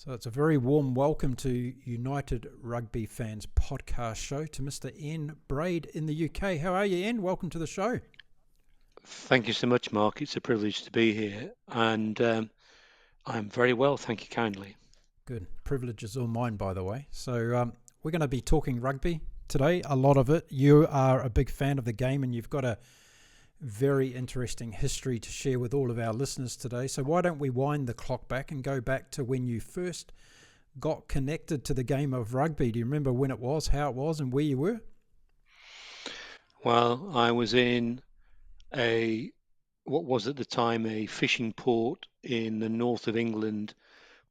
So it's a very warm welcome to United Rugby Fans podcast show to Mr. N. Braid in the UK. How are you, N? Welcome to the show. Thank you so much, Mark. It's a privilege to be here, and I'm very well, thank you kindly. Good. Privilege is all mine, by the way. So we're going to be talking rugby today, a lot of it. You are a big fan of the game and you've got a very interesting history to share with all of our listeners today. So why don't we wind the clock back and go back to when you first got connected to the game of rugby? Do you remember when it was, how it was, and where you were? Well, I was in what was at the time a fishing port in the north of England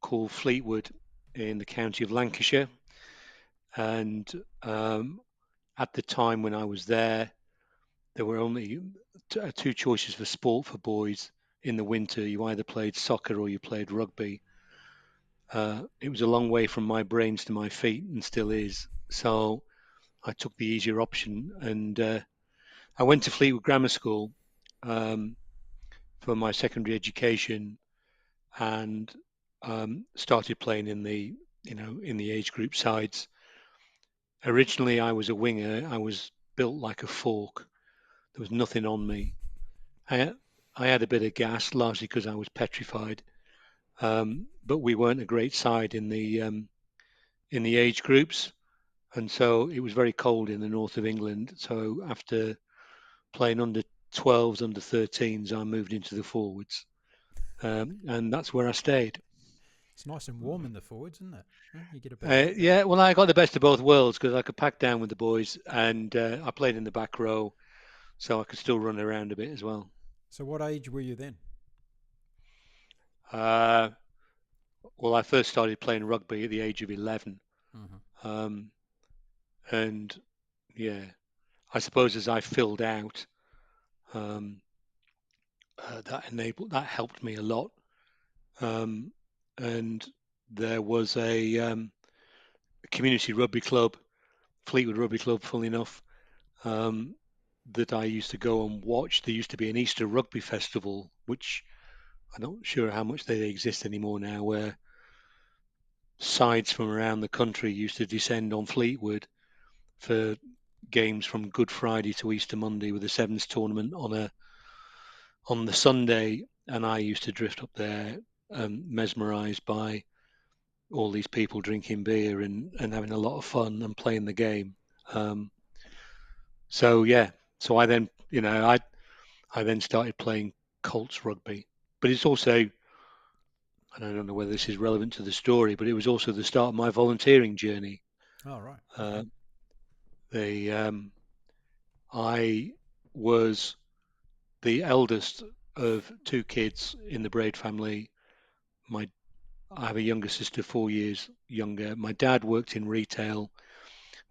called Fleetwood in the county of Lancashire. And at the time when I was there were only two choices for sport for boys in the winter. You either played soccer or you played rugby. It was a long way from my brains to my feet and still is. So I took the easier option and I went to Fleetwood Grammar School um, for my secondary education and started playing in the age group sides. Originally, I was a winger. I was built like a fork. There was nothing on me. I I had a bit of gas, largely because I was petrified. But we weren't a great side in the age groups, and so it was very cold in the north of England. So after playing under 12s, under 13s, I moved into the forwards, and that's where I stayed. It's nice and warm in the forwards, isn't it? You get a bit of that. Yeah, well, I got the best of both worlds because I could pack down with the boys, and I played in the back row, so I could still run around a bit as well. So what age were you then? Uh, well, I first started playing rugby at the age of 11, Mm-hmm. um, and yeah, I suppose as I filled out, um, that helped me a lot. Um, and there was a community rugby club, Fleetwood Rugby Club, funnily enough, um, that I used to go and watch. There used to be an Easter Rugby Festival, which I'm not sure how much they exist anymore now, where sides from around the country used to descend on Fleetwood for games from Good Friday to Easter Monday with a sevens tournament on the Sunday, and I used to drift up there, mesmerised by all these people drinking beer and having a lot of fun and playing the game. Um, so yeah, so I then started playing Colts rugby, but it's also, and I don't know whether this is relevant to the story, but it was also the start of my volunteering journey. Oh, right. Okay. Uh, the I was the eldest of two kids in the Braid family. My I have a younger sister, 4 years younger. My dad worked in retail,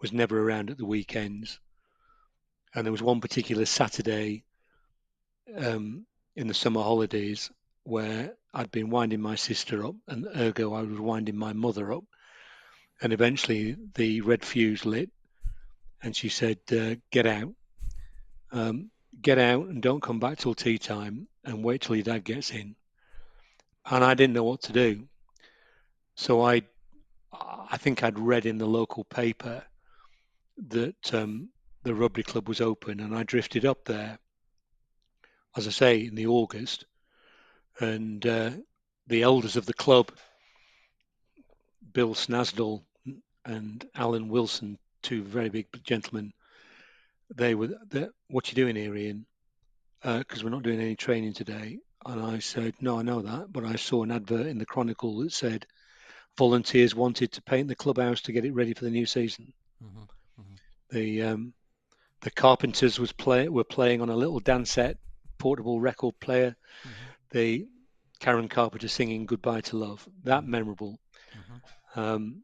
was never around at the weekends, and there was one particular Saturday um, in the summer holidays where I'd been winding my sister up, and ergo I was winding my mother up. And eventually the red fuse lit, and she said, um, "Get out and don't come back till tea time, and wait till your dad gets in." And I didn't know what to do, so I think I'd read in the local paper that the rugby club was open, and I drifted up there, as I say, in the August, and the elders of the club, Bill Snasdall and Alan Wilson, two very big gentlemen, what you doing here, Ian? Because we're not doing any training today. And I said, no, I know that, but I saw an advert in the Chronicle that said volunteers wanted to paint the clubhouse to get it ready for the new season. Mm-hmm. Mm-hmm. The the Carpenters were playing on a little Dansette portable record player. Mm-hmm. The Karen Carpenter singing "Goodbye to Love," that memorable. Mm-hmm. Um,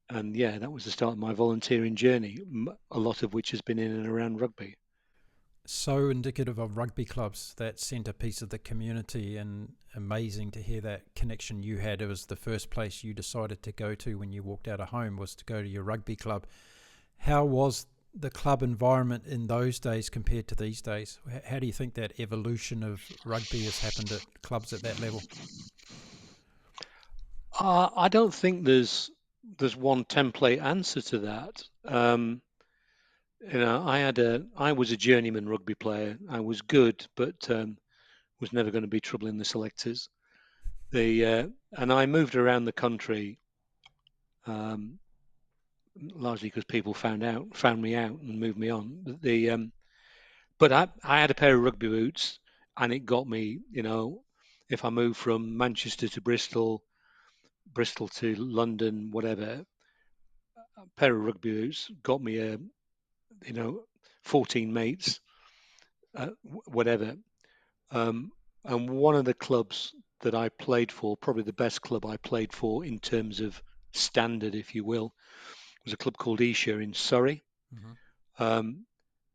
and yeah, that was the start of my volunteering journey, a lot of which has been in and around rugby. So indicative of rugby clubs, that centrepiece of the community, and amazing to hear that connection you had. It was the first place you decided to go to when you walked out of home, was to go to your rugby club. How was the club environment in those days compared to these days? How do you think that evolution of rugby has happened at clubs at that level? I don't think there's one template answer to that. I was a journeyman rugby player. I was good, but was never going to be trouble in the selectors. And I moved around the country, um, largely because people found me out, and moved me on. But I had a pair of rugby boots, and it got me. If I moved from Manchester to Bristol, Bristol to London, whatever, a pair of rugby boots got me you know, 14 mates, whatever. Um, and one of the clubs that I played for, probably the best club I played for in terms of standard, if you will, was a club called Esher in Surrey. Hmm. Um,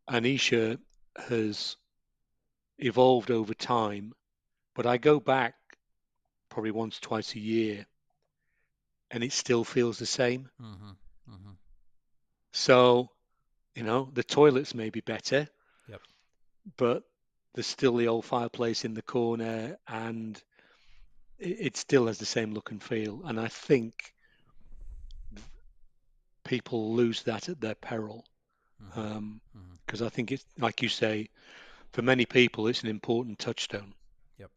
and Esher has evolved over time, but I go back probably once, twice a year, and it still feels the same. Hmm. Hmm. So, the toilets may be better, Yep. but there's still the old fireplace in the corner, and it still has the same look and feel. And I think people lose that at their peril. Hmm. Um, Hmm. because I think it's like you say, for many people, it's an important touchstone. Yep.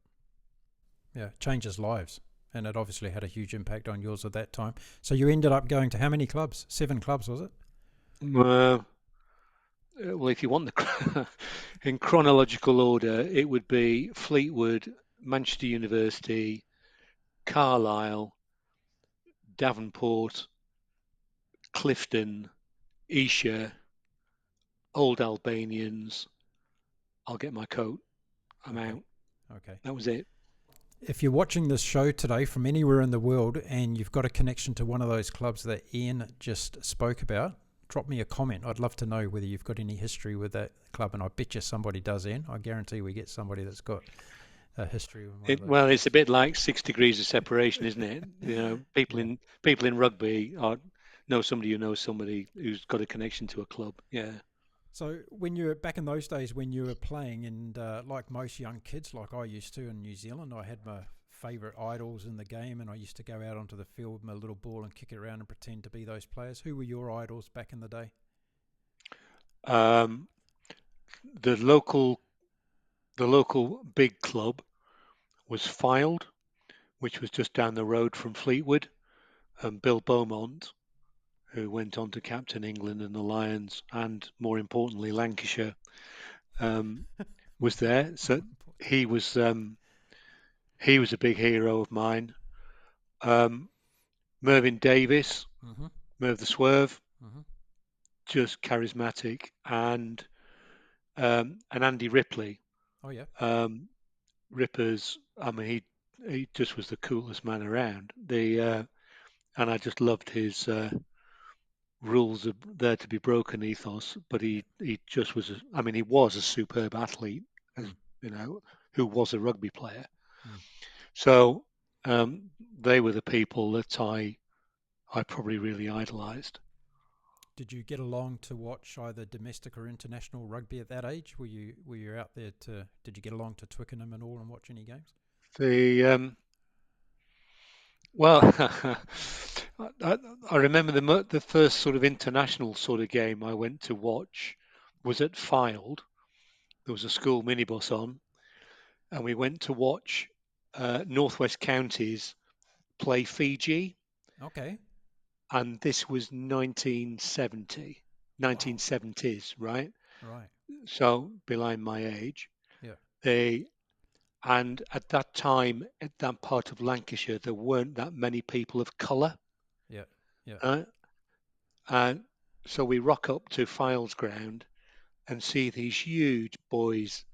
Yeah, changes lives. And it obviously had a huge impact on yours at that time. So you ended up going to how many clubs? 7 clubs, was it? Uh, well, if you want the in chronological order, it would be Fleetwood, Manchester University, Carlisle, Davenport, Clifton, Esher, Old Albanians. I'll get my coat. I'm Okay. out. Okay. That was it. If you're watching this show today from anywhere in the world and you've got a connection to one of those clubs that Ian just spoke about, drop me a comment. I'd love to know whether you've got any history with that club, and I bet you somebody does, Ian. I guarantee we get somebody that's got a history with one of those Well, it's a clubs. bit like 6 degrees of separation, isn't it? People Yeah. in rugby know somebody who knows somebody who's got a connection to a club. Yeah. So when you were back in those days, when you were playing, and like most young kids, like I used to in New Zealand, I had my favourite idols in the game, and I used to go out onto the field with my little ball and kick it around and pretend to be those players. Who were your idols back in the day? Um, the local the local big club was Fylde, which was just down the road from Fleetwood, and Bill Beaumont, who went on to captain England and the Lions, and more importantly Lancashire, um, was there. So More important. he was um, he was a big hero of mine. Um, Mervyn Davis, Mm-hmm. Merv the Swerve, Mm-hmm. just charismatic, and Andy Ripley. Oh yeah. Um, Rippers, I mean, he just was the coolest man around. And I just loved his rules are there to be broken ethos. But Yeah. he just was. I mean, he was a superb athlete, as Mm. you know, who was a rugby player. Mm. So they were the people that I probably really idolised. Did you get along to watch either domestic or international rugby at that age? Were you out there to? Did you get along to Twickenham and all and watch any games? The Well, I, I remember the first sort of international sort of game I went to watch was at Fylde. There was a school minibus on, and we went to watch Northwest Counties play Fiji, Okay. and this was 1970, Wow. 1970s, right? Right. So behind my age. Yeah. They and at that time, at that part of Lancashire, there weren't that many people of colour. Yeah. Yeah. Uh, and so we rock up to Files Ground and see these huge boys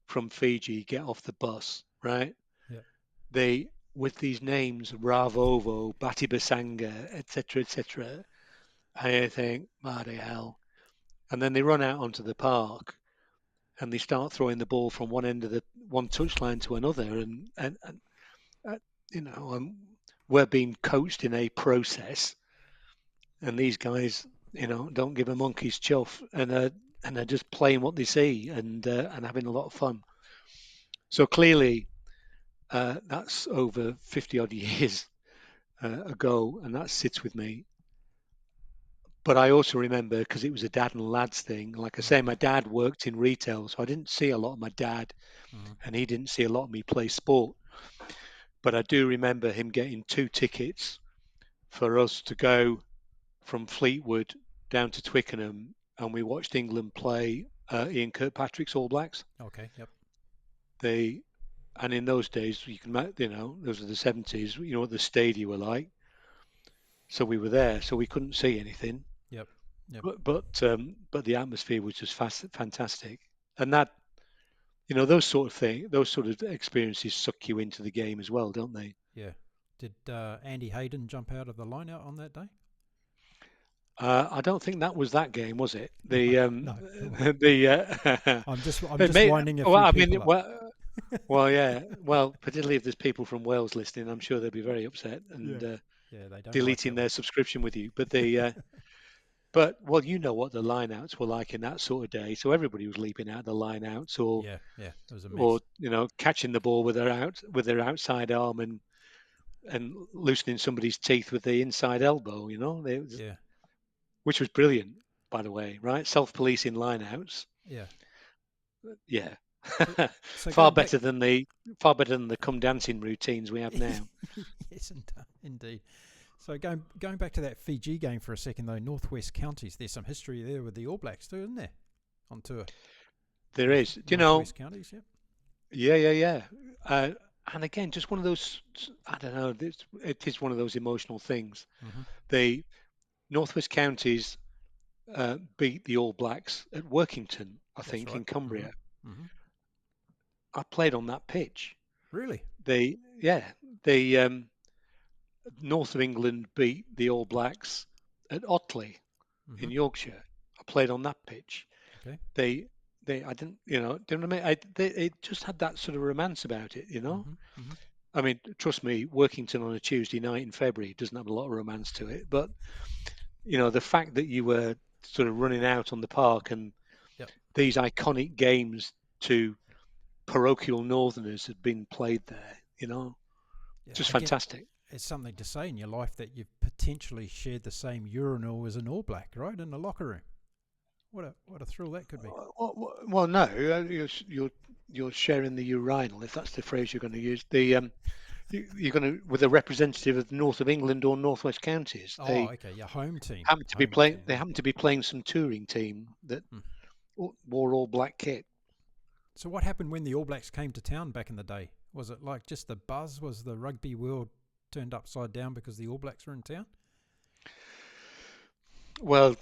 from Fiji get off the bus, right? Yeah. They with these names Ravovo, Batibasanga, etc., etc. I think, bloody hell. And then they run out onto the park and they start throwing the ball from one end of the one touchline to another, and uh, you know, we're being coached in a process, and these guys, don't give a monkey's chuff, and they're just playing what they see and having a lot of fun. So clearly, that's over 50 odd years ago, and that sits with me. But I also remember, because it was a dad and lads thing, like I say, my dad worked in retail, so I didn't see a lot of my dad, and he didn't see a lot of me play sport. But I do remember him getting 2 tickets for us to go from Fleetwood down to Twickenham, and we watched England play Ian Kirkpatrick's All Blacks. Okay. Yep. And in those days, you can, those are the 70s. You know what the stadia were like. So we were there, so we couldn't see anything. Yep. Yep. But the atmosphere was just fantastic, and that, those sort of experiences suck you into the game as well, don't they? Yeah. Did Andy Hayden jump out of the line out on that day? I don't think that was that game, was it? No. I'm just winding a well, few people up. well, yeah. Well, particularly if there's people from Wales listening, I'm sure they'll be very upset and Yeah, they don't like deleting that their one. subscription with you. Well, you know what the lineouts were like in that sort of day. So everybody was leaping out the lineouts, Yeah. It was a or mess. catching the ball with their outside arm and loosening somebody's teeth with the inside elbow. Yeah. Which was brilliant, by the way, right? Self-policing lineouts. Yeah. Yeah. So, so going back. Far better than the come dancing routines we have now. Yes, indeed. So going back to that Fiji game for a second, though, Northwest Counties, there's some history there with the All Blacks too, isn't there? On tour. There is. Northwest Counties, yep. Yeah. And again, just one of those, I don't know, it is one of those emotional things. The Northwest Counties beat the All Blacks at Workington, I think, right. in Cumbria. Mm-hmm. I played on that pitch. Really? The North of England beat the All Blacks at Otley in Yorkshire. I played on that pitch. Okay. I didn't, do you know what I mean? It just had that sort of romance about it, I mean, trust me, Workington on a Tuesday night in February doesn't have a lot of romance to it, but the fact that you were sort of running out on the park and these iconic games to parochial Northerners had been played there, just fantastic. It's something to say in your life that you've potentially shared the same urinal as an All Black, right, in the locker room. What a thrill that could be. Well, no, you're sharing the urinal, if that's the phrase you're going to use. You're going to with a representative of the North of England or Northwest Counties. Okay, your home team. They happen to be playing some touring team that wore all black kit. So what happened when the All Blacks came to town back in the day? Was it like just the buzz? Was the rugby world turned upside down because the All Blacks were in town? Well,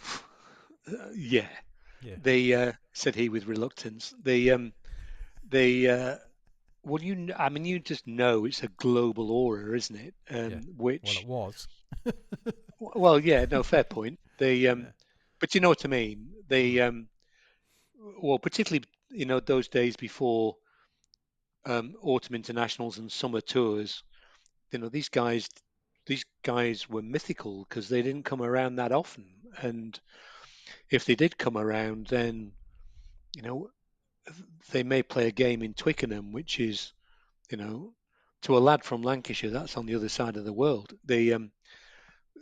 yeah. They said he with reluctance. Well, you just know it's a global aura, isn't it? Which, well, it was. Well, yeah, no, fair point. But you know what I mean. Well, particularly those days before autumn internationals and summer tours. These guys were mythical because they didn't come around that often, and if they did come around, then they may play a game in Twickenham, which is, to a lad from Lancashire, that's on the other side of the world.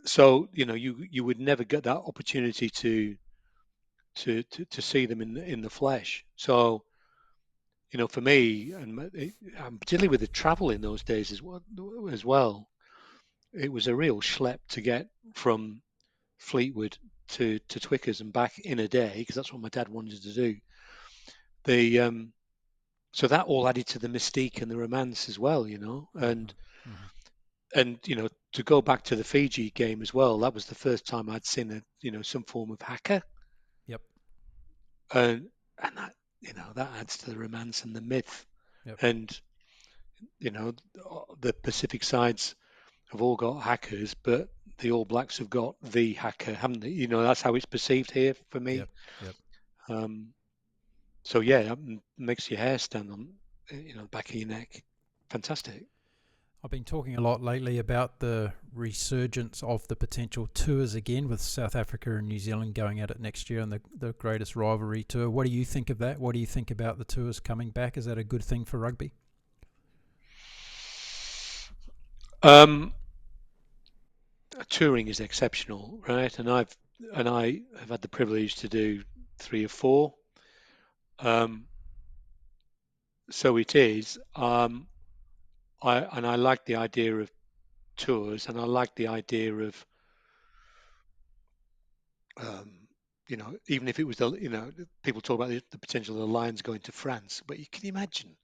So you would never get that opportunity to see them in the flesh. So for me, and particularly with the travel in those days as well, it was a real schlep to get from Fleetwood to Twickers and back in a day, because that's what my dad wanted to do. So that all added to the mystique and the romance as well, and to go back to the Fiji game as well, that was the first time I'd seen some form of haka. Yep. And that that adds to the romance and the myth. Yep. And the Pacific sides have all got hackers, but the All Blacks have got the hacker, haven't they? That's how it's perceived here for me. Yep. So yeah, that makes your hair stand on, the back of your neck. Fantastic. I've been talking a lot lately about the resurgence of the potential tours again, with South Africa and New Zealand going at it next year and the greatest rivalry tour. What do you think of that? What do you think about the tours coming back? Is that a good thing for rugby? touring is exceptional, right? And I have had the privilege to do three or four. Um, so it is. I like the idea of tours, and I like the idea of um, even if it was people talk about the potential of the Lions going to France, but you can imagine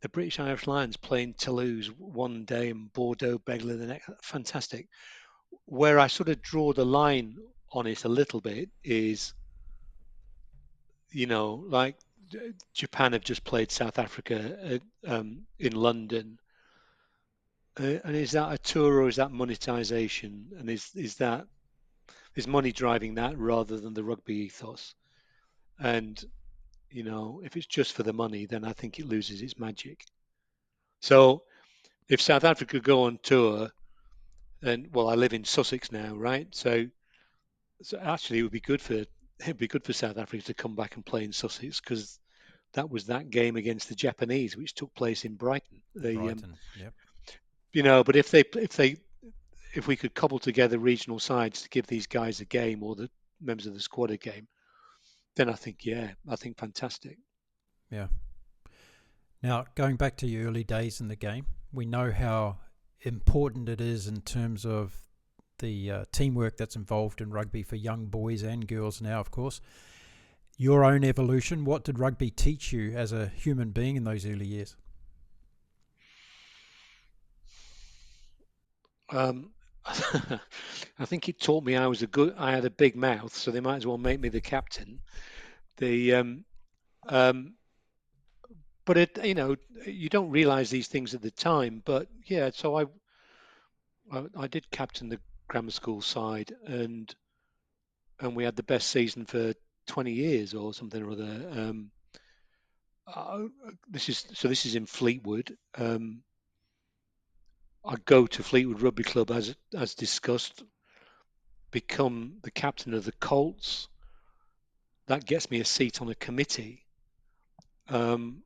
the British Irish Lions playing Toulouse one day and Bordeaux Begler the next. Fantastic. Where I sort of draw the line on it a little bit is, like Japan have just played South Africa in London. And is that a tour or is that monetization? And is money driving that rather than the rugby ethos? And if it's just for the money, then I think it loses its magic. So if South Africa go on tour, then well, I live in Sussex now, right? So actually, it'd be good for South Africa to come back and play in Sussex because that was that game against the Japanese, which took place in Brighton. Brighton. Yep. But if we could cobble together regional sides to give these guys a game or the members of the squad a game, then I think fantastic. Yeah. Now, going back to your early days in the game, we know how important it is in terms of the teamwork that's involved in rugby for young boys and girls now, of course. Your own evolution, what did rugby teach you as a human being in those early years? Um, I think it taught me I had a big mouth, so they might as well make me the captain. The um, but you don't realise these things at the time. But yeah, so I did captain the grammar school side, and we had the best season for 20 years or something or other. Uh, this is in Fleetwood. I go to Fleetwood Rugby Club as discussed, become the captain of the Colts. That gets me a seat on a committee, um,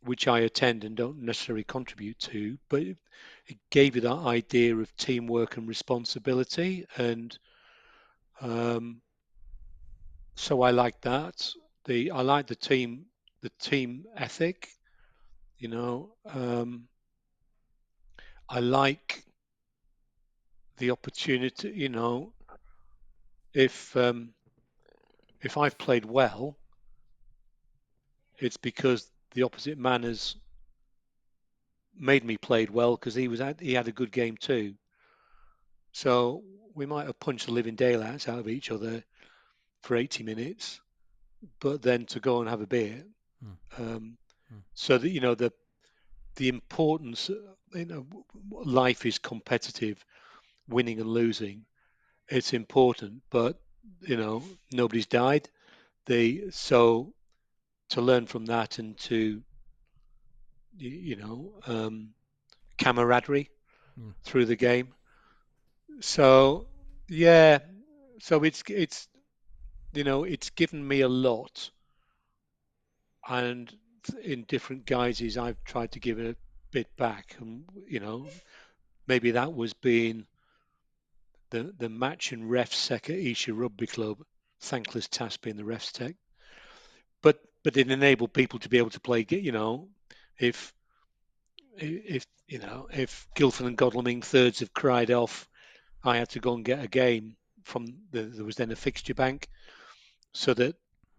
which I attend and don't necessarily contribute to, but it gave you that idea of teamwork and responsibility, and um, so I like that. I like the team ethic. You know, I like the opportunity. If if I've played well, it's because the opposite man has made me played well because he had a good game too. So we might have punched the living daylights out of each other for 80 minutes, but then to go and have a beer. Mm. Um, Mm. so that the importance, life is competitive, winning and losing. It's important, but nobody's died. So to learn from that and to camaraderie Mm. through the game. So yeah, so it's given me a lot, and in different guises, I've tried to give a bit back, and maybe that was being the match and ref sec at Isha Rugby Club, thankless task being the ref sec, but it enabled people to be able to play. If if Guildford and Godalming thirds have cried off, I had to go and get a game there was then a fixture bank so that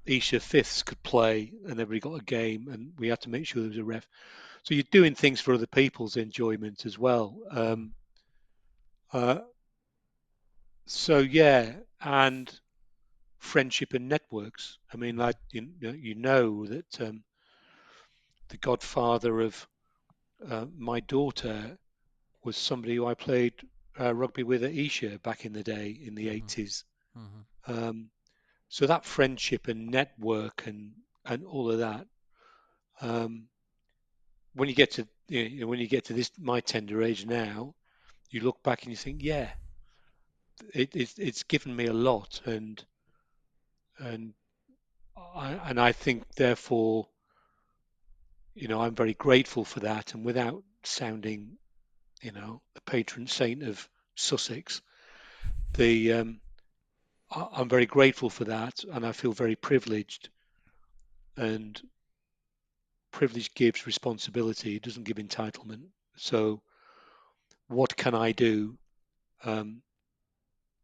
Isha fifths could play and everybody got a game, and we had to make sure there was a ref. So you're doing things for other people's enjoyment as well. Mm. Uh, so yeah, and friendship and networks. I mean, like you know that the godfather of my daughter was somebody who I played rugby with at Isha back in the day in the Mm-hmm. 80s. Mm-hmm. Um, so that friendship and network and all of that. Um, when you get to when you get to this my tender age now, you look back and you think, yeah, it's given me a lot, and I think therefore, I'm very grateful for that, and without sounding, the patron saint of Sussex. I'm very grateful for that, and I feel very privileged. And privilege gives responsibility; it doesn't give entitlement. So, what can I do um,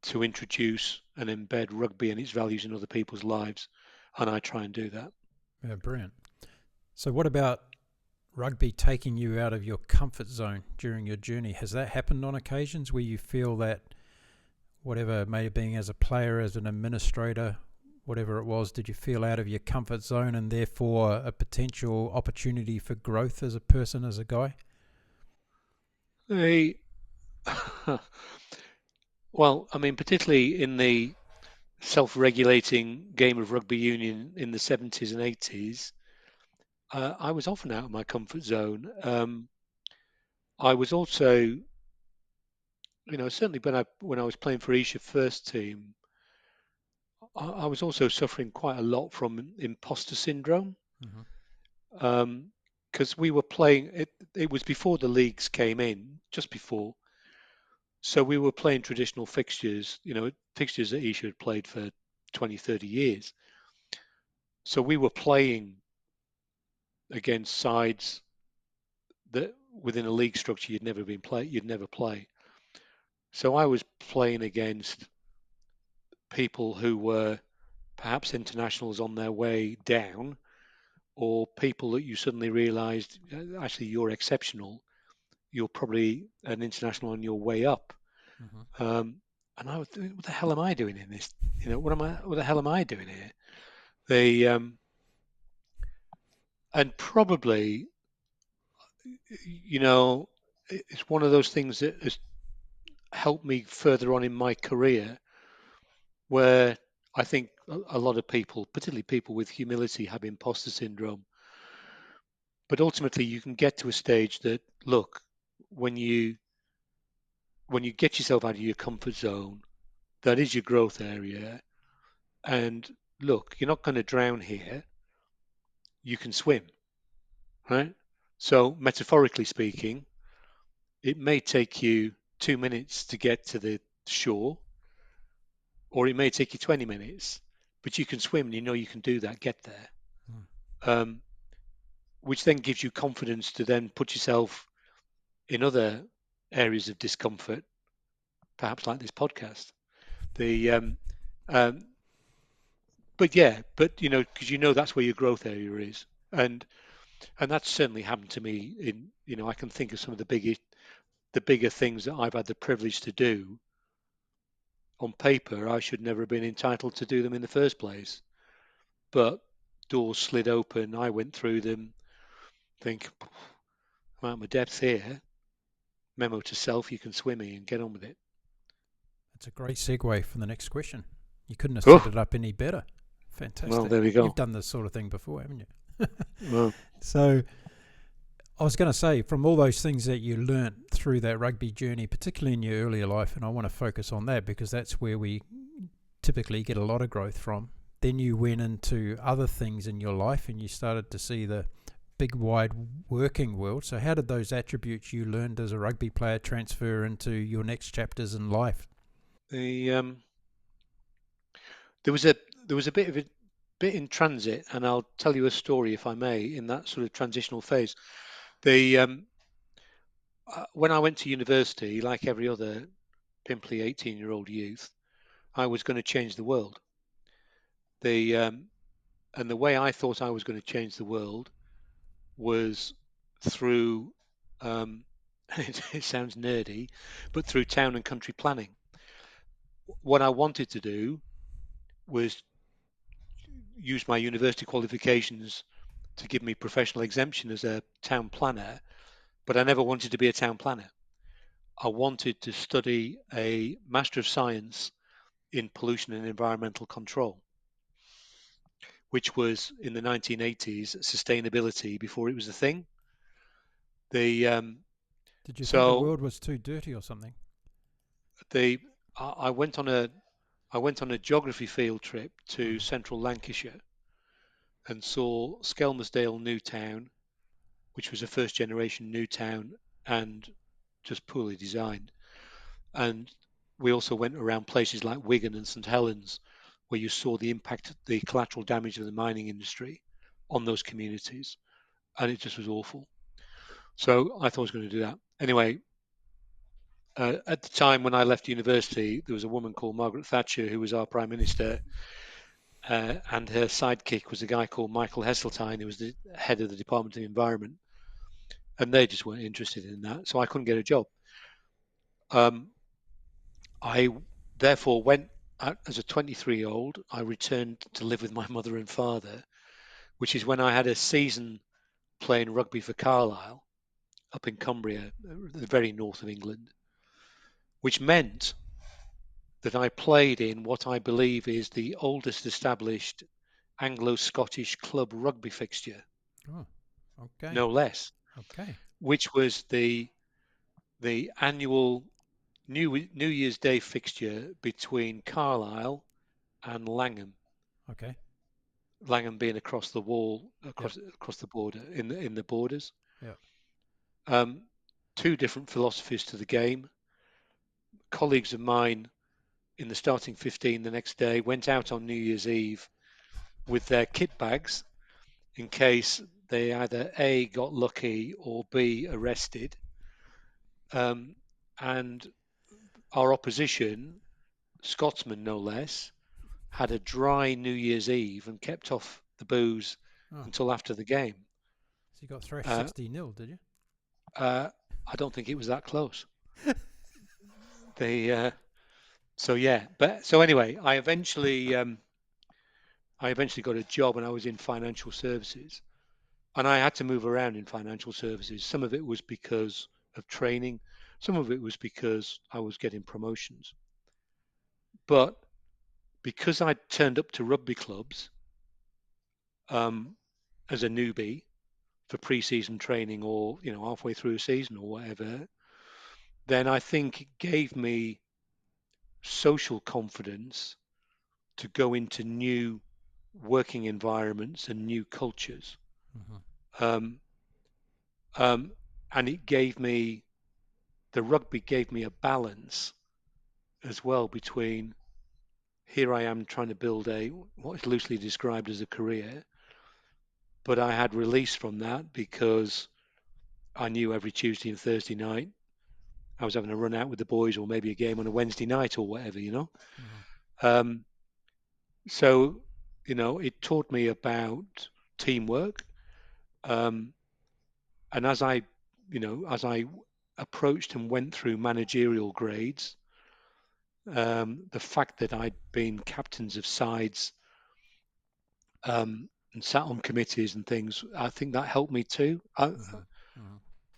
to introduce and embed rugby and its values in other people's lives? And I try and do that. Yeah, brilliant. So, what about rugby taking you out of your comfort zone during your journey? Has that happened on occasions where you feel that whatever it may have been as a player, as an administrator, whatever it was, did you feel out of your comfort zone and therefore a potential opportunity for growth as a person, as a guy? They, well, I mean, particularly in the self-regulating game of rugby union in the 70s and 80s, I was often out of my comfort zone. I was also, certainly when I was playing for Isha first team, I was also suffering quite a lot from imposter syndrome. Mm-hmm. Because we were playing it was before the leagues came in, just before. So we were playing traditional fixtures, fixtures that Isha had played for 20, 30 years. So we were playing against sides that within a league structure you'd never play. So I was playing against people who were perhaps internationals on their way down, or people that you suddenly realised actually you're exceptional. You're probably an international on your way up. Mm-hmm. Um, and I was thinking, what the hell am I doing in this? What the hell am I doing here? They and probably, you know, it's one of those things that has helped me further on in my career, where I think a lot of people, particularly people with humility, have imposter syndrome. But ultimately, you can get to a stage that, look, when you when you get yourself out of your comfort zone, that is your growth area. And look, you're not going to drown here. You can swim, right? So, metaphorically speaking, it may take you 2 minutes to get to the shore, or it may take you 20 minutes, but you can swim and you know you can do that, get there. Mm. Um, which then gives you confidence to then put yourself in other areas of discomfort, perhaps like this podcast. The um, but yeah, but because that's where your growth area is, and that's certainly happened to me. I can think of some of the bigger things that I've had the privilege to do. On paper, I should never have been entitled to do them in the first place, but doors slid open. I went through them. Think, I'm out of my depth here. Memo to self: you can swim me and get on with it. That's a great segue for the next question. You couldn't have set Oh, it up any better. well, Fantastic. there we You've go. done this sort of thing before, haven't you? Well, So, I was going to say, from all those things that you learnt through that rugby journey, particularly in your earlier life, and I want to focus on that because that's where we typically get a lot of growth from. Then you went into other things in your life and you started to see the big, wide working world. So, how did those attributes you learned as a rugby player transfer into your next chapters in life? the there was a bit of a bit in transit, and I'll tell you a story, if I may, in that sort of transitional phase. The When I went to university, like every other pimply 18-year-old youth, I was going to change the world. The And the way I thought I was going to change the world was through it sounds nerdy, but through town and country planning. What I wanted to do was use my university qualifications to give me professional exemption as a town planner, but I never wanted to be a town planner. I wanted to study a Master of Science in Pollution and Environmental Control, which was in the 1980s sustainability before it was a thing. The Did you think the so world was too dirty or something? the I went on a geography field trip to Mm. central Lancashire and saw Skelmersdale New Town, which was a first generation new town and just poorly designed. And we also went around places like Wigan and St Helens, where you saw the impact, the collateral damage of the mining industry on those communities, and it just was awful. So I thought I was going to do that. Anyway, at the time when I left university, there was a woman called Margaret Thatcher who was our Prime Minister, and her sidekick was a guy called Michael Heseltine, who was the head of the Department of the Environment, and they just weren't interested in that, so I couldn't get a job. I therefore went as a 23-year-old. I returned to live with my mother and father, which is when I had a season playing rugby for Carlisle up in Cumbria, the very north of England, which meant that I played in what I believe is the oldest established Anglo-Scottish club rugby fixture, Oh, okay. no less, Okay. which was the annual New Year's Day fixture between Carlisle and Langham. Okay. Langham being across the wall, Yep. across the border, in the borders. Yep. Um, Two different philosophies to the game. Colleagues of mine in the starting 15 the next day went out on New Year's Eve with their kit bags in case they either A, got lucky, or B, arrested. And our opposition, Scotsmen no less, had a dry New Year's Eve and kept off the booze Oh, until after the game. so you got thrashed Uh, 60-0, did you? I don't think it was that close. They so yeah, but so anyway, I eventually got a job, and I was in financial services, and I had to move around in financial services. Some of it was because of training, some of it was because I was getting promotions. But because I turned up to rugby clubs um, as a newbie for pre-season training, or halfway through a season or whatever, then I think it gave me social confidence to go into new working environments and new cultures. Mm-hmm. Um, um, and the rugby gave me a balance as well between, here I am trying to build what is loosely described as a career, but I had release from that because I knew every Tuesday and Thursday night I was having a run out with the boys, or maybe a game on a Wednesday night or whatever. Mm-hmm. Um, so, it taught me about teamwork. Um, and as I approached and went through managerial grades, the fact that I'd been captains of sides, and sat on committees and things, I think that helped me too. Mm-hmm.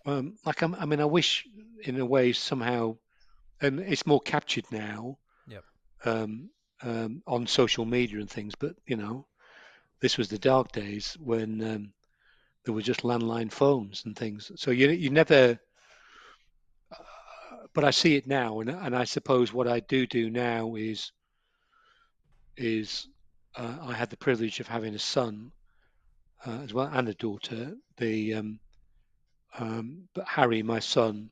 Mm-hmm. I wish in a way somehow, and it's more captured now, Yep. um, on social media and things, but this was the dark days when there were just landline phones and things. So you never. But I see it now, and I suppose what I do now is I had the privilege of having a son as well, and a daughter. But Harry, my son,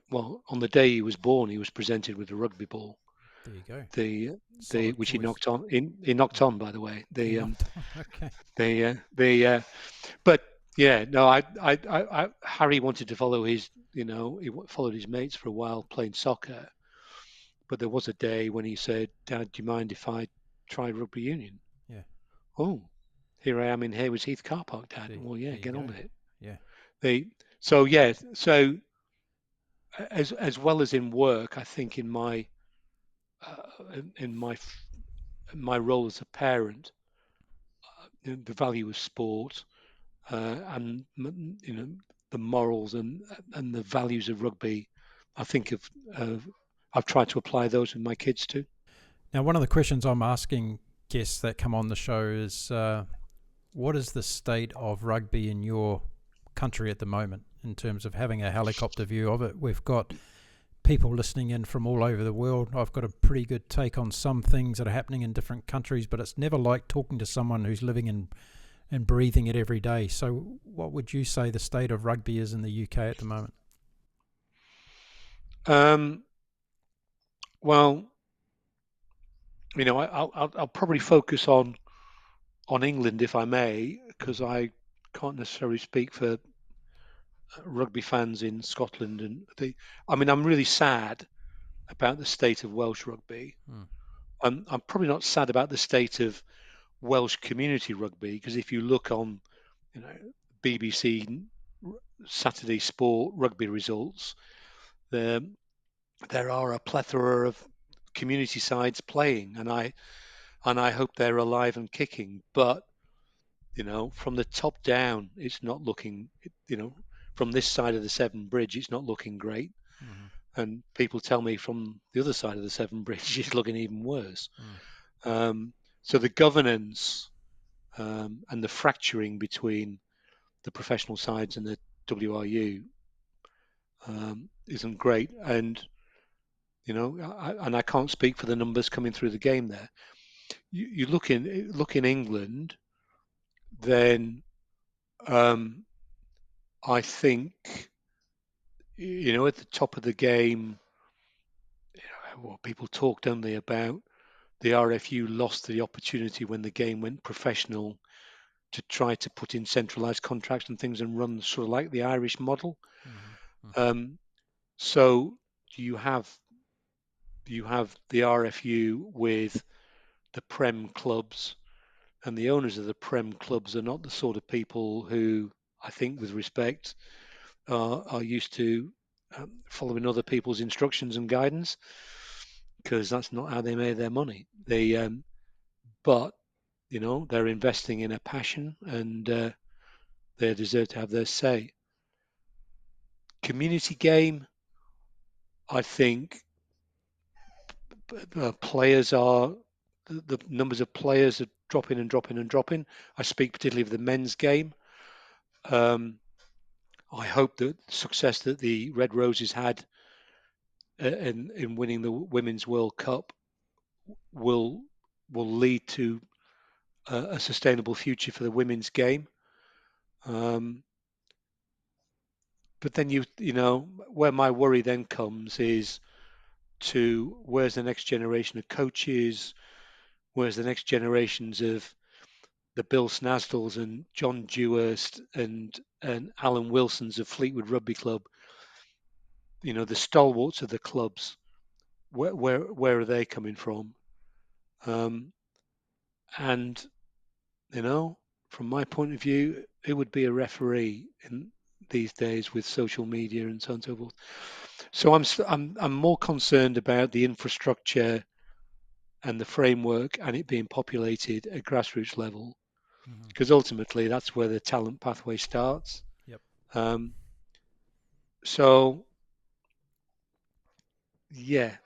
well, on the day he was born, he was presented with a rugby ball. There you go. The Solid which he choice. knocked on. He knocked on, by the way. He knocked on. Okay. The But yeah, no, Harry wanted to follow followed his mates for a while playing soccer. But there was a day when he said, "Dad, do you mind if I try rugby union?" Yeah. Oh, here I am in Haywards Heath car park, Dad. There, Well, yeah, there you get on go. with it. Yeah. They so yeah, so as well as in work, I think in my role as a parent, the value of sport, and the morals and the values of rugby, I think I've tried to apply those with my kids too. Now, one of the questions I'm asking guests that come on the show is, what is the state of rugby in your country at the moment in terms of having a helicopter view of it? We've got people listening in from all over the world. I've got a pretty good take on some things that are happening in different countries, but it's never like talking to someone who's living and breathing it every day. So what would you say the state of rugby is in the UK at the moment? Um, well, I'll probably focus on England if I may, because I can't necessarily speak for rugby fans in Scotland. I'm really sad about the state of Welsh rugby. Mm. I'm probably not sad about the state of Welsh community rugby, because if you look on, you know, BBC Saturday Sport rugby results, there there are a plethora of community sides playing, and I hope they're alive and kicking. But from the top down, it's not looking. From this side of the Severn Bridge, it's not looking great. Mm-hmm. And people tell me from the other side of the Severn Bridge, it's looking even worse. Mm. So the governance and the fracturing between the professional sides and the WRU isn't great. And I can't speak for the numbers coming through the game there. You look in England, then I think at the top of the game, well, people talk, don't they, about the RFU lost the opportunity when the game went professional to try to put in centralised contracts and things and run sort of like the Irish model. Mm-hmm. Um, so you have the RFU with the Prem clubs, and the owners of the Prem clubs are not the sort of people who, I think, with respect, are used to following other people's instructions and guidance, because that's not how they made their money. But they're investing in a passion, and they deserve to have their say. Community game, I think players are the numbers of players are dropping and dropping and dropping. I speak particularly of the men's game. I hope that the success that the Red Roses had in winning the Women's World Cup will lead to a sustainable future for the women's game. But then where my worry then comes is to where's the next generation of coaches, where's the next generations of the Bill Snasdals and John Dewhurst and Alan Wilsons of Fleetwood Rugby Club, the stalwarts of the clubs. Where are they coming from? And from my point of view, it would be a referee in these days with social media and so on and so forth. So I'm more concerned about the infrastructure and the framework and it being populated at grassroots level, Mm-hmm. because ultimately that's where the talent pathway starts. Yep. Um, so yeah,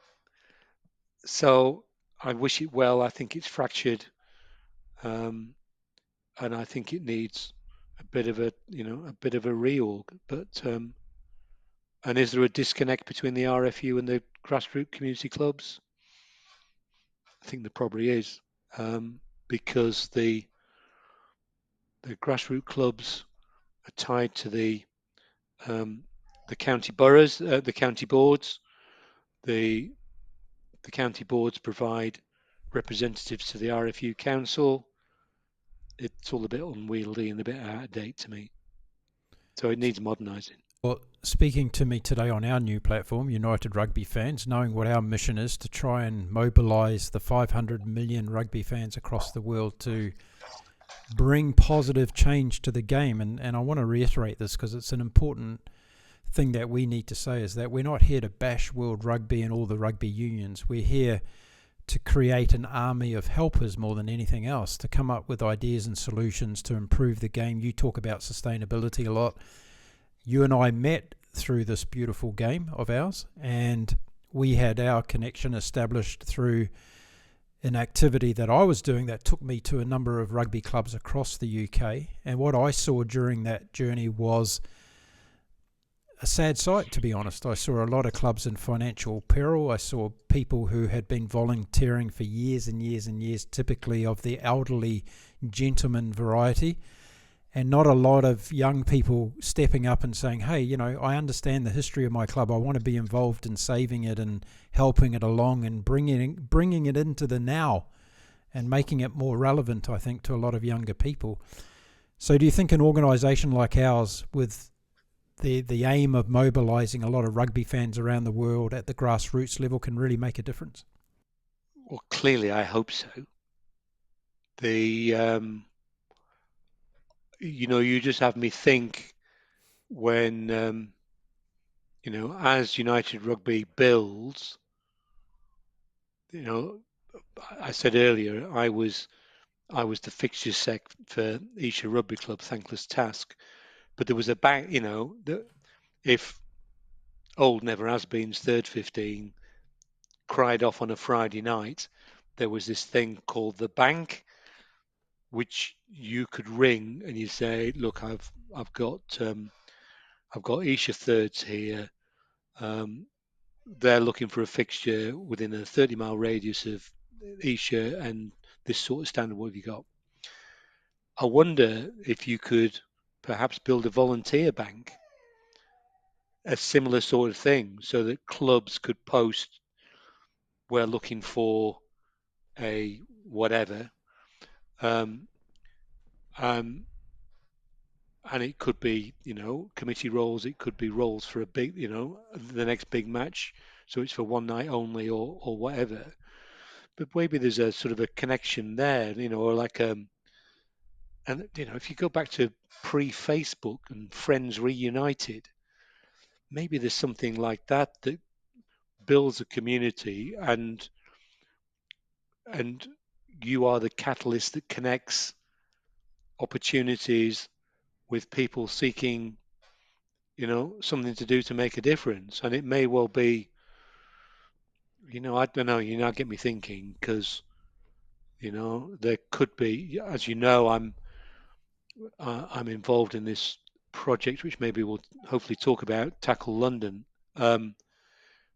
so I wish it well. I think it's fractured, and I think it needs a bit of a reorg. But and is there a disconnect between the RFU and the grassroots community clubs? I think there probably is, because the grassroots clubs are tied to the county boroughs, the county boards. The county boards provide representatives to the RFU council. It's all a bit unwieldy and a bit out of date to me. So it needs modernising. Well, speaking to me today on our new platform, United Rugby Fans, knowing what our mission is to try and mobilise the 500 million rugby fans across the world to bring positive change to the game. And I want to reiterate this because it's an important thing that we need to say, is that we're not here to bash World Rugby and all the rugby unions. We're here to create an army of helpers more than anything else, to come up with ideas and solutions to improve the game. You talk about sustainability a lot. You and I met through this beautiful game of ours, and we had our connection established through an activity that I was doing that took me to a number of rugby clubs across the UK. And what I saw during that journey was a sad sight, to be honest. I saw a lot of clubs in financial peril. I saw people who had been volunteering for years and years and years, typically of the elderly gentleman variety. and not a lot of young people stepping up and saying, hey, I understand the history of my club. I want to be involved in saving it and helping it along and bringing it into the now and making it more relevant, I think, to a lot of younger people. So do you think an organisation like ours, with the aim of mobilising a lot of rugby fans around the world at the grassroots level, can really make a difference? Well, clearly, I hope so. You just have me think when, as United Rugby builds, you know, I said earlier I was the fixture sec for Isha Rugby Club, thankless task. But there was a bank, if old Never Has Been's third 15 cried off on a Friday night, there was this thing called the bank, which you could ring and you say, "Look, I've got Isha thirds here. Um, they're looking for a fixture within a 30-mile radius of Isha, and this sort of standard. What have you got?" I wonder if you could perhaps build a volunteer bank, a similar sort of thing, so that clubs could post, "We're looking for a whatever," um, um, and it could be, committee roles. It could be roles for a big, the next big match. So it's for one night only, or whatever. But maybe there's a sort of a connection there, or like and if you go back to pre-Facebook and Friends Reunited, maybe there's something like that that builds a community, and you are the catalyst that connects opportunities with people seeking, something to do to make a difference. And it may well be, I don't know, you now get me thinking, because, there could be, as you know, I'm involved in this project, which maybe we'll hopefully talk about, Tackle London.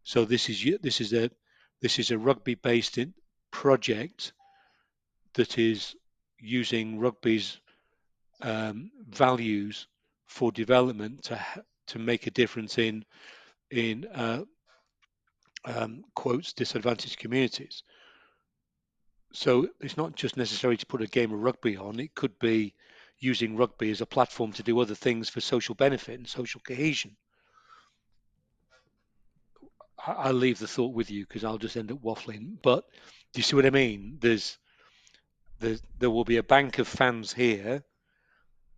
So this is a rugby-based project that is using rugby's values for development to make a difference in quotes disadvantaged communities. So it's not just necessary to put a game of rugby on. It could be using rugby as a platform to do other things for social benefit and social cohesion. I'll leave the thought with you because I'll just end up waffling. But do you see what I mean? There will be a bank of fans here,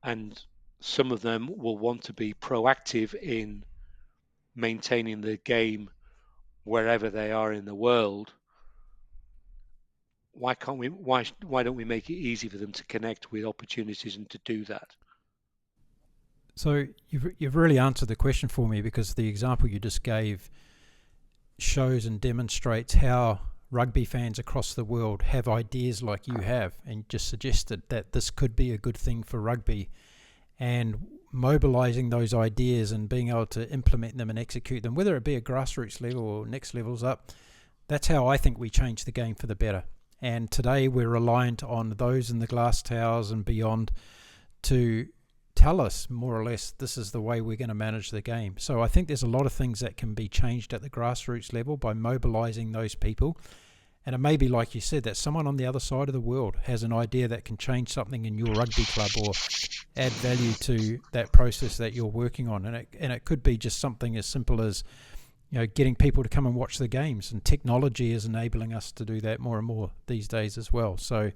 and some of them will want to be proactive in maintaining the game wherever they are in the world. Why can't we? Why don't we make it easy for them to connect with opportunities and to do that? So you've really answered the question for me, because the example you just gave shows and demonstrates how rugby fans across the world have ideas like you have, and just suggested that this could be a good thing for rugby, and mobilizing those ideas and being able to implement them and execute them, whether it be a grassroots level or next levels up. That's how I think we change the game for the better. And today we're reliant on those in the glass towers and beyond to tell us more or less this is the way we're going to manage the game. So I think there's a lot of things that can be changed at the grassroots level by mobilizing those people. And it may be, like you said, that someone on the other side of the world has an idea that can change something in your rugby club or add value to that process that you're working on. And it could be just something as simple as, getting people to come and watch the games. And technology is enabling us to do that more and more these days as well. So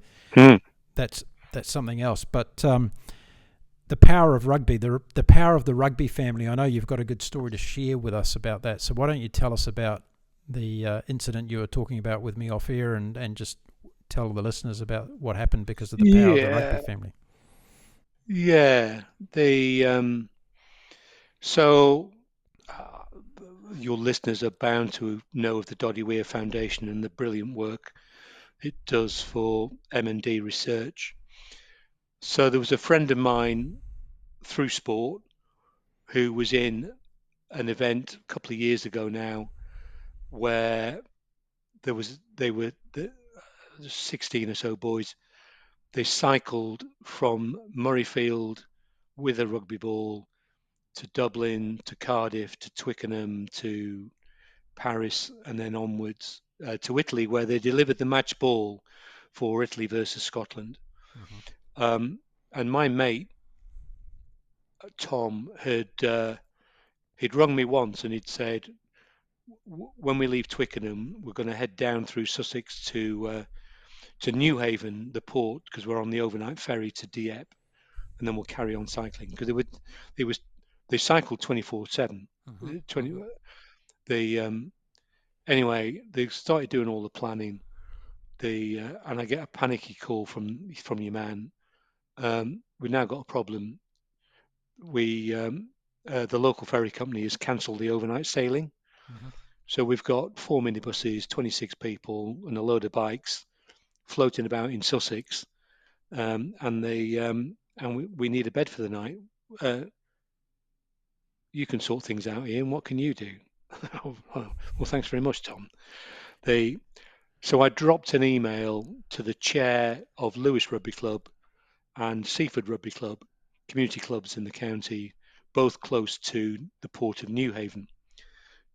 that's something else. But the power of rugby, the power of the rugby family, I know you've got a good story to share with us about that. So why don't you tell us about the incident you were talking about with me off air, and just tell the listeners about what happened because of the power of the rugby family. Yeah. So your listeners are bound to know of the Doddy Weir Foundation and the brilliant work it does for M&D research. So there was a friend of mine through sport who was in an event a couple of years ago now where they were 16 or so boys. They cycled from Murrayfield with a rugby ball to Dublin, to Cardiff, to Twickenham, to Paris, and then onwards to Italy, where they delivered the match ball for Italy versus Scotland. Mm-hmm. And my mate Tom he'd rung me once and he'd said, when we leave Twickenham, we're going to head down through Sussex to Newhaven, the port, because we're on the overnight ferry to Dieppe, and then we'll carry on cycling because they cycled 24/7. Mm-hmm. 20 Mm-hmm. they anyway they started doing all the planning. And I get a panicky call from your man. We've now got a problem. We The local ferry company has cancelled the overnight sailing. Mm-hmm. So we've got 4 minibuses, 26 people, and a load of bikes floating about in Sussex, and we need a bed for the night. Uh, you can sort things out, Ian. What can you do? Oh, well, thanks very much, Tom. So I dropped an email to the chair of Lewis Rugby Club and Seaford Rugby Club, community clubs in the county, both close to the port of Newhaven,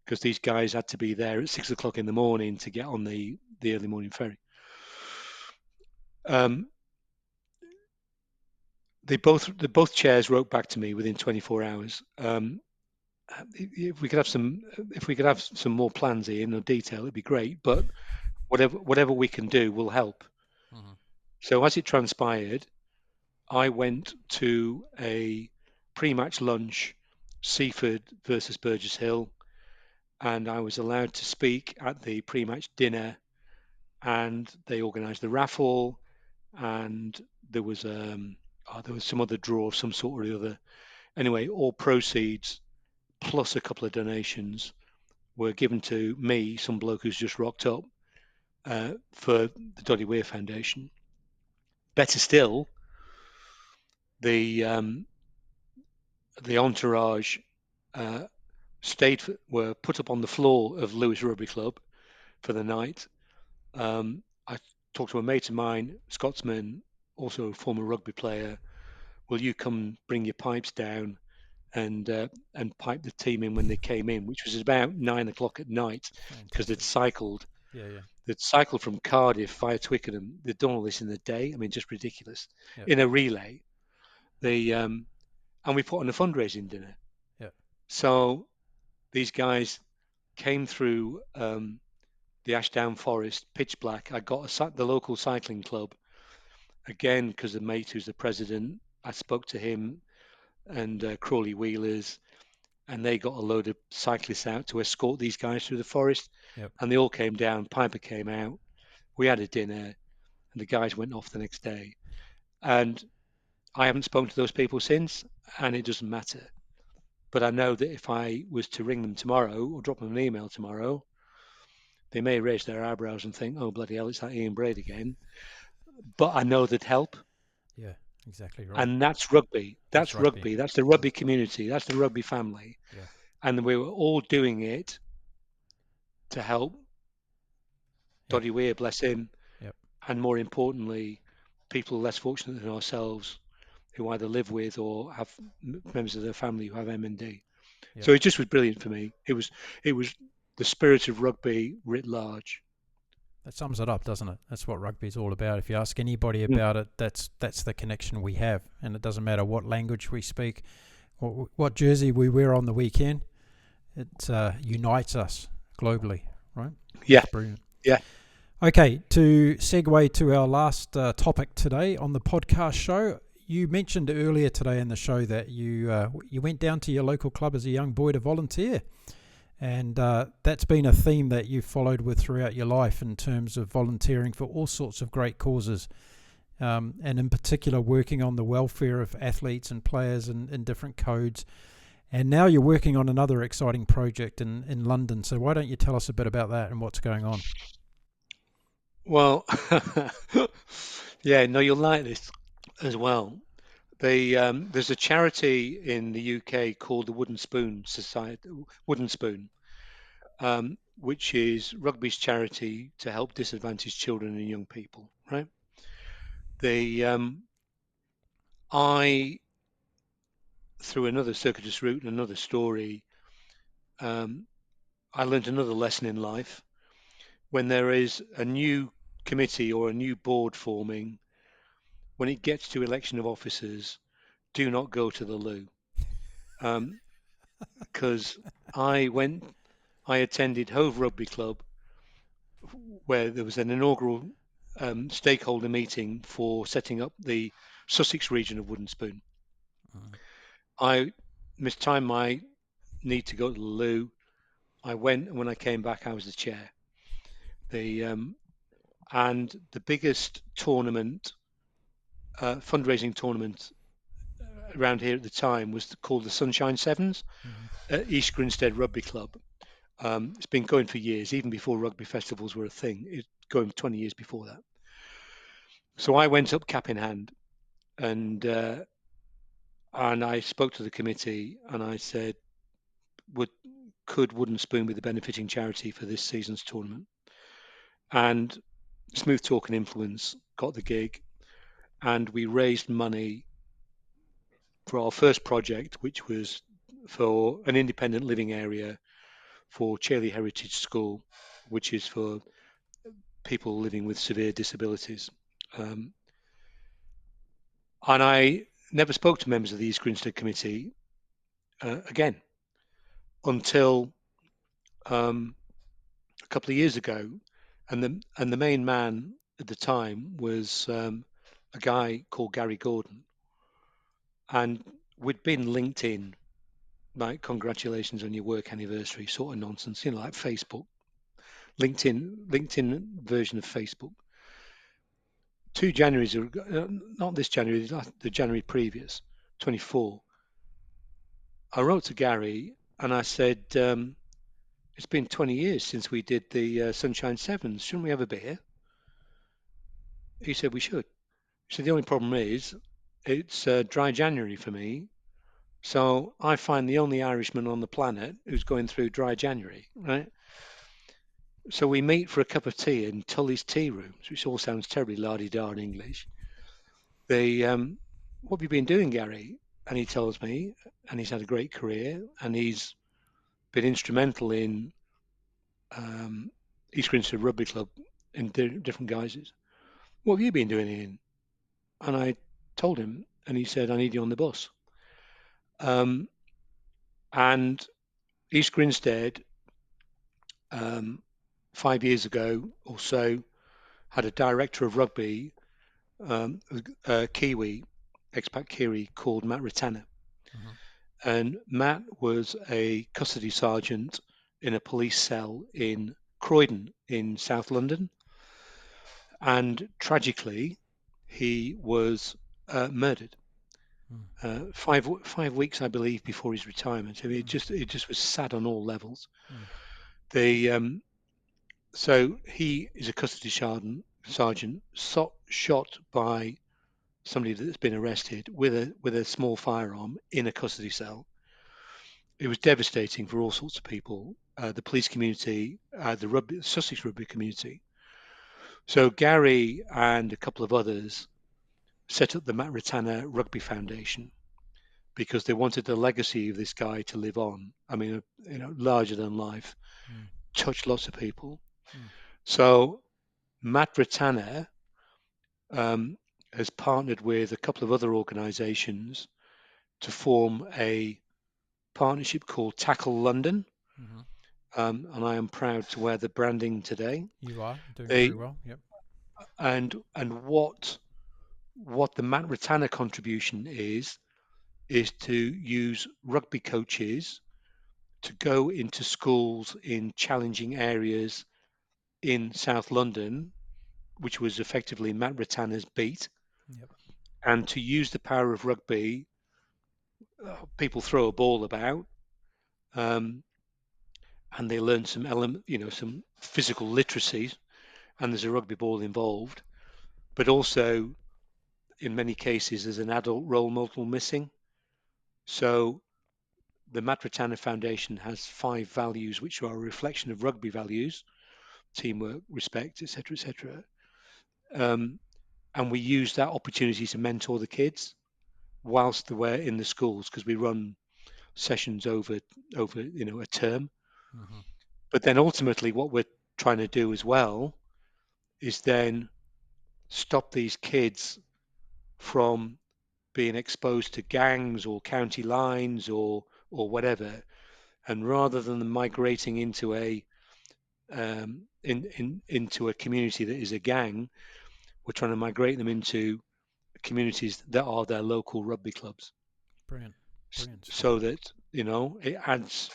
because these guys had to be there at 6 o'clock in the morning to get on the early morning ferry. Um, the both chairs wrote back to me within 24 hours. If we could have some more plans here in the detail, it'd be great. But whatever we can do will help. Mm-hmm. So as it transpired, I went to a pre-match lunch, Seaford versus Burgess Hill, and I was allowed to speak at the pre-match dinner. And they organised the raffle, and there was some other draw of some sort or the other. Anyway, all proceeds plus a couple of donations were given to me, some bloke who's just rocked up, for the Doddy Weir Foundation. Better still, the entourage were put up on the floor of Lewis Rugby Club for the night. I talked to a mate of mine, Scotsman, also a former rugby player. Will you come bring your pipes down and pipe the team in when they came in, which was about 9 o'clock at night, because Fantastic. Yeah, yeah, they'd cycled from Cardiff via Twickenham. They'd done all this in a day. I mean, just ridiculous. yeah, In a relay, and we put on a fundraising dinner. yeah. So these guys came through the Ashdown Forest, pitch black. I got the local cycling club again because the mate who's the president. I spoke to him and Crawley Wheelers, and they got a load of cyclists out to escort these guys through the forest. Yep. And they all came down. Piper came out. We had a dinner, and the guys went off the next day. And I haven't spoken to those people since, and it doesn't matter. But I know that if I was to ring them tomorrow or drop them an email tomorrow, they may raise their eyebrows and think, "Oh bloody hell, it's that Ian Braid again." But I know they'd help, Yeah, exactly right. and that's rugby. That's That's rugby. rugby. That's the rugby community. That's the rugby family. Yeah, And we were all doing it to help yep, Doddy Weir, bless him, yep, and more importantly, people less fortunate than ourselves who either live with or have members of their family who have MND. yep. So it just was brilliant for me. It was the spirit of rugby writ large. That sums it up, doesn't it? That's what rugby's all about. If you ask anybody Mm. about it, that's the connection we have, and it doesn't matter what language we speak, what jersey we wear on the weekend. It unites us globally, right? Yeah, It's brilliant. yeah. Okay, to segue to our last topic today on the podcast show, you mentioned earlier today in the show that you went down to your local club as a young boy to volunteer, and that's been a theme that you've followed with throughout your life in terms of volunteering for all sorts of great causes, and in particular working on the welfare of athletes and players in different codes. And now you're working on another exciting project in London. So why don't you tell us a bit about that and what's going on? Well, yeah, no, you'll like this as well. There's a charity in the UK called the Wooden Spoon Society, Wooden Spoon, which is rugby's charity to help disadvantaged children and young people. Right? I through another circuitous route and another story, um, I learned another lesson in life. When there is a new committee or a new board forming, when it gets to election of officers, do not go to the loo. Because I went, I attended Hove Rugby Club, where there was an inaugural stakeholder meeting for setting up the Sussex region of Wooden Spoon. Mm. I mistimed my need to go to the loo. I went, and when I came back, I was the chair. The and the biggest tournament, fundraising tournament around here at the time was called the Sunshine Sevens Mhm. at East Grinstead Rugby Club. It's been going for years, even before rugby festivals were a thing. It's going 20 years before that. So I went up cap in hand, and I spoke to the committee, and I said, "Would could Wooden Spoon be the benefiting charity for this season's tournament?" And Smooth Talk and Influence got the gig, and we raised money for our first project, which was for an independent living area for Chailey Heritage School, which is for people living with severe disabilities. Um, and I never spoke to members of the East Grinstead Committee again until um, a couple of years ago, and the main man at the time was a guy called Gary Gordon, and we'd been linked in, like congratulations on your work anniversary, sort of nonsense, like Facebook, LinkedIn version of Facebook. 2 Januaries, not this January, the January previous, 24. I wrote to Gary and I said, it's been 20 years since we did the Sunshine Sevens. Shouldn't we have a beer? He said we should. He said the only problem is it's dry January for me. So I find the only Irishman on the planet who's going through dry January, right? So we meet for a cup of tea in Tully's tea rooms, which all sounds terribly la-di-da in English. They, what have you been doing, Gary? And he tells me, and he's had a great career, and he's been instrumental in East Grinstead Rugby Club in different guises. What have you been doing, Ian? And I told him, and he said, I need you on the bus. Um, and East Grinstead, um, 5 years ago or so, had a director of rugby, Kiwi, expat Kiwi, called Matt Ritana. Mhm. And Matt was a custody sergeant in a police cell in Croydon in South London. And tragically, he was murdered Mm. 5 weeks, I believe, before his retirement. I mean, Mm. it just was sad on all levels. Mm. The So he is a custody sergeant shot by somebody that's been arrested with a small firearm in a custody cell. It was devastating for all sorts of people, the police community, the Sussex rugby community. So Gary and a couple of others set up the Matt Ritana Rugby Foundation because they wanted the legacy of this guy to live on. I mean, larger than life, Mm. touched lots of people. Mm. So Matt Ritana um, has partnered with a couple of other organisations to form a partnership called Tackle London, Mhm. and I am proud to wear the branding today. You are doing very They well. Yep. and what the Matt Ritana contribution is to use rugby coaches to go into schools in challenging areas in South London, which was effectively Matt Ritana's beat, Yep. and to use the power of rugby. People throw a ball about, um, and they learn some physical literacy, and there's a rugby ball involved, but also in many cases there's an adult role model missing. So the Matratana Foundation has 5 values which are a reflection of rugby values: teamwork, respect, etc., etc. Um, and we use that opportunity to mentor the kids. whilst we're in the schools, because we run sessions over a term. Mm-hmm. But then ultimately what we're trying to do as well is then stop these kids from being exposed to gangs or county lines or whatever, and rather than them migrating into a into a community that is a gang, we're trying to migrate them into communities that are their local rugby clubs. Brilliant stuff. So that it adds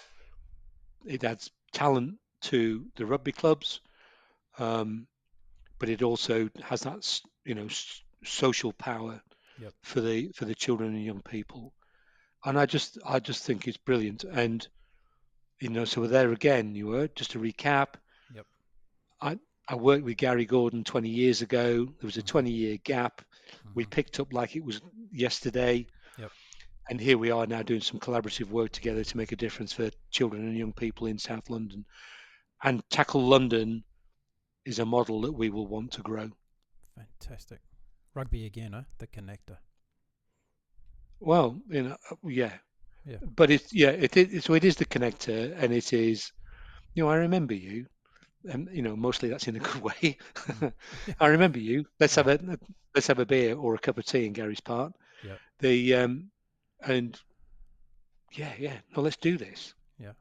talent to the rugby clubs, but it also has that social power Yep. for the children and young people. And I just think it's brilliant. And so there again, just to recap. Yep. I worked with Gary Gordon 20 years ago. There was a 20-year gap. We picked up like it was yesterday. Yep. And here we are now doing some collaborative work together to make a difference for children and young people in South London. And Tackle London is a model that we will want to grow. Fantastic. Rugby again, the connector. Well, yeah. But it is the connector, and it is, I remember you, and mostly that's in a good way. I remember you. Let's have a beer or a cup of tea in Gary's Park. Yeah. And no, let's do this. Yeah.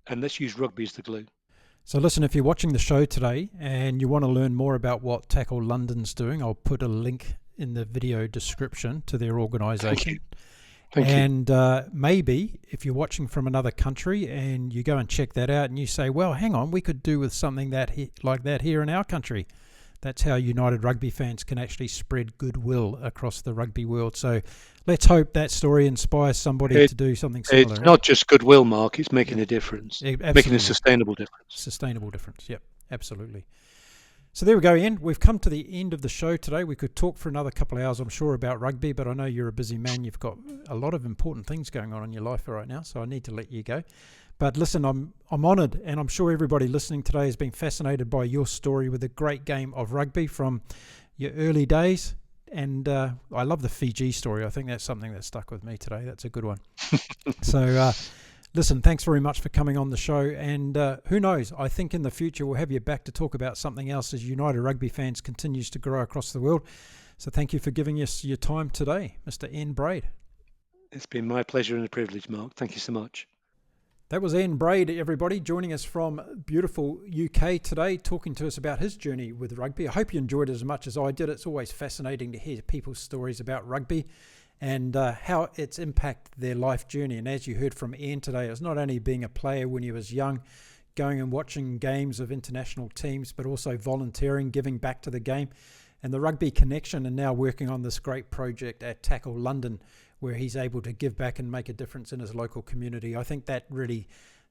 And let's use rugby as the glue. So listen, if you're watching the show today and you want to learn more about what Tackle London's doing, I'll put a link in the video description to their organisation. Thank you. And maybe if you're watching from another country and you go and check that out and you say, well, hang on, we could do with something like that here in our country. That's how United Rugby fans can actually spread goodwill across the rugby world. So let's hope that story inspires somebody to do something similar. It's not just goodwill, Mark. It's making a difference. Absolutely. Making a sustainable difference. Sustainable difference. Yep, absolutely. So there we go, Ian. We've come to the end of the show today. We could talk for another couple of hours, I'm sure, about rugby, but I know you're a busy man. You've got a lot of important things going on in your life right now, so I need to let you go. But listen, I'm honoured, and I'm sure everybody listening today has been fascinated by your story with the great game of rugby from your early days. And I love the Fiji story. I think that's something that stuck with me today. That's a good one. So listen, thanks very much for coming on the show. And who knows, I think in the future we'll have you back to talk about something else as United Rugby fans continues to grow across the world. So thank you for giving us your time today, Mr. Ian Braid. It's been my pleasure and a privilege, Mark. Thank you so much. That was Ian Braid, everybody, joining us from beautiful UK today, talking to us about his journey with rugby. I hope you enjoyed it as much as I did. It's always fascinating to hear people's stories about rugby and how it's impacted their life journey. And as you heard from Ian today, it's not only being a player when he was young, going and watching games of international teams, but also volunteering, giving back to the game, and the rugby connection, and now working on this great project at Tackle London, where he's able to give back and make a difference in his local community. I think that really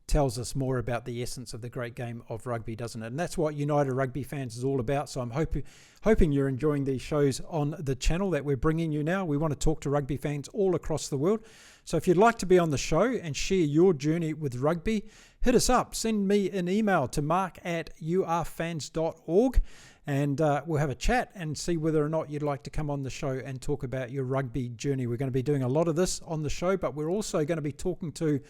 tells us more about the essence of the great game of rugby, doesn't it? And that's what United Rugby fans is all about. So I'm hoping you're enjoying these shows on the channel that we're bringing you now. We want to talk to rugby fans all across the world. So if you'd like to be on the show and share your journey with rugby, hit us up. Send me an email to mark@urfans.org. And we'll have a chat and see whether or not you'd like to come on the show and talk about your rugby journey. We're going to be doing a lot of this on the show, but we're also going to be talking to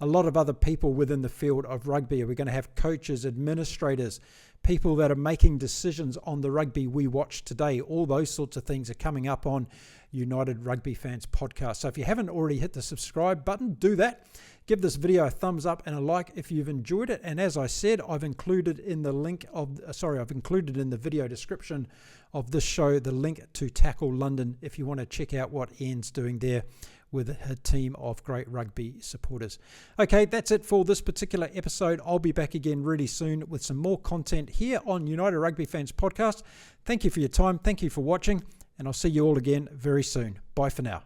a lot of other people within the field of rugby. We're going to have coaches, administrators, people that are making decisions on the rugby we watch today. All those sorts of things are coming up on United Rugby Fans podcast. So if you haven't already hit the subscribe button, do that. Give this video a thumbs up and a like if you've enjoyed it. And as I said, I've included in the video description of this show the link to Tackle London if you want to check out what Ian's doing there with a team of great rugby supporters. Okay, that's it for this particular episode. I'll be back again really soon with some more content here on United Rugby Fans podcast. Thank you for your time. Thank you for watching, and I'll see you all again very soon. Bye for now.